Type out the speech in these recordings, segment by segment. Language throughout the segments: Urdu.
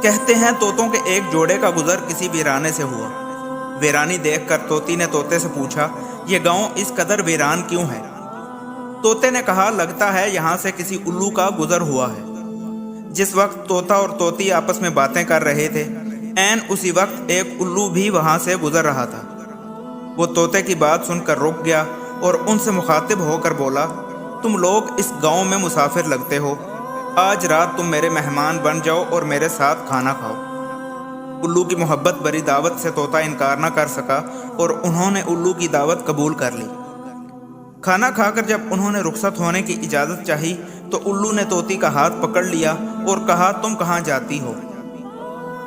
کہتے ہیں طوطوں کے ایک جوڑے کا گزر کسی ویرانے سے ہوا۔ ویرانی دیکھ کر طوطی نے طوطے سے پوچھا، یہ گاؤں اس قدر ویران کیوں ہے؟ طوطے نے کہا، لگتا ہے یہاں سے کسی الو کا گزر ہوا ہے۔ جس وقت طوطا اور طوطی آپس میں باتیں کر رہے تھے، عین اسی وقت ایک الو بھی وہاں سے گزر رہا تھا۔ وہ طوطے کی بات سن کر رک گیا اور ان سے مخاطب ہو کر بولا، تم لوگ اس گاؤں میں مسافر لگتے ہو، آج رات تم میرے مہمان بن جاؤ اور میرے ساتھ کھانا کھاؤ۔ الو کی محبت بری دعوت سے طوطا انکار نہ کر سکا اور انہوں نے الو کی دعوت قبول کر لی۔ کھانا کھا کر جب انہوں نے رخصت ہونے کی اجازت چاہی تو الو نے طوطی کا ہاتھ پکڑ لیا اور کہا، تم کہاں جاتی ہو؟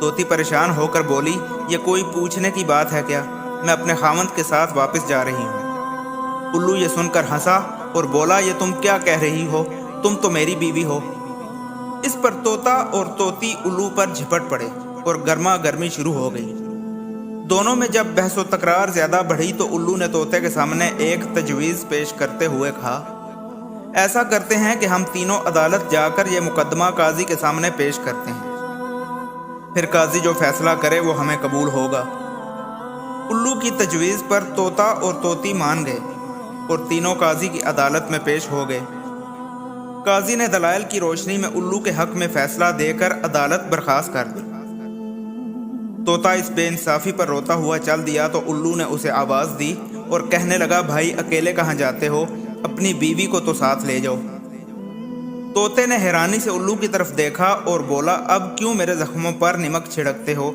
طوطی پریشان ہو کر بولی، یہ کوئی پوچھنے کی بات ہے کیا؟ میں اپنے خاوند کے ساتھ واپس جا رہی ہوں۔ الو یہ سن کر ہنسا اور بولا، یہ تم کیا کہہ رہی ہو؟ تم تو میری بیوی ہو۔ اس پر طوطا اور طوطی الو پر جھپٹ پڑے اور گرما گرمی شروع ہو گئی۔ دونوں میں جب بحث و تکرار زیادہ بڑھی تو الو نے طوطے کے سامنے ایک تجویز پیش کرتے ہوئے کہا، ایسا کرتے ہیں کہ ہم تینوں عدالت جا کر یہ مقدمہ قاضی کے سامنے پیش کرتے ہیں، پھر قاضی جو فیصلہ کرے وہ ہمیں قبول ہوگا۔ الو کی تجویز پر طوطا اور طوطی مان گئے اور تینوں قاضی کی عدالت میں پیش ہو گئے۔ قاضی نے دلائل کی روشنی میں الو کے حق میں فیصلہ دے کر عدالت برخاست کر دی۔ طوطا اس بے انصافی پر روتا ہوا چل دیا تو الو نے اسے آواز دی اور کہنے لگا، بھائی اکیلے کہاں جاتے ہو؟ اپنی بیوی کو تو ساتھ لے جاؤ۔ طوطے نے حیرانی سے الو کی طرف دیکھا اور بولا، اب کیوں میرے زخموں پر نمک چھڑکتے ہو؟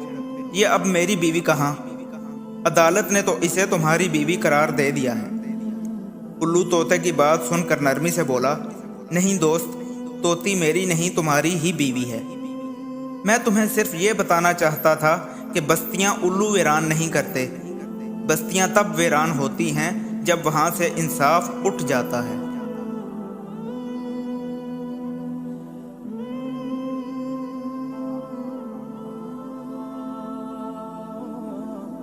یہ اب میری بیوی کہاں؟ عدالت نے تو اسے تمہاری بیوی قرار دے دیا ہے۔ الو طوطے کی بات سن کر نرمی سے بولا، نہیں دوست، طوطی میری نہیں تمہاری ہی بیوی ہے۔ میں تمہیں صرف یہ بتانا چاہتا تھا کہ بستیاں الو ویران نہیں کرتے، بستیاں تب ویران ہوتی ہیں جب وہاں سے انصاف اٹھ جاتا ہے۔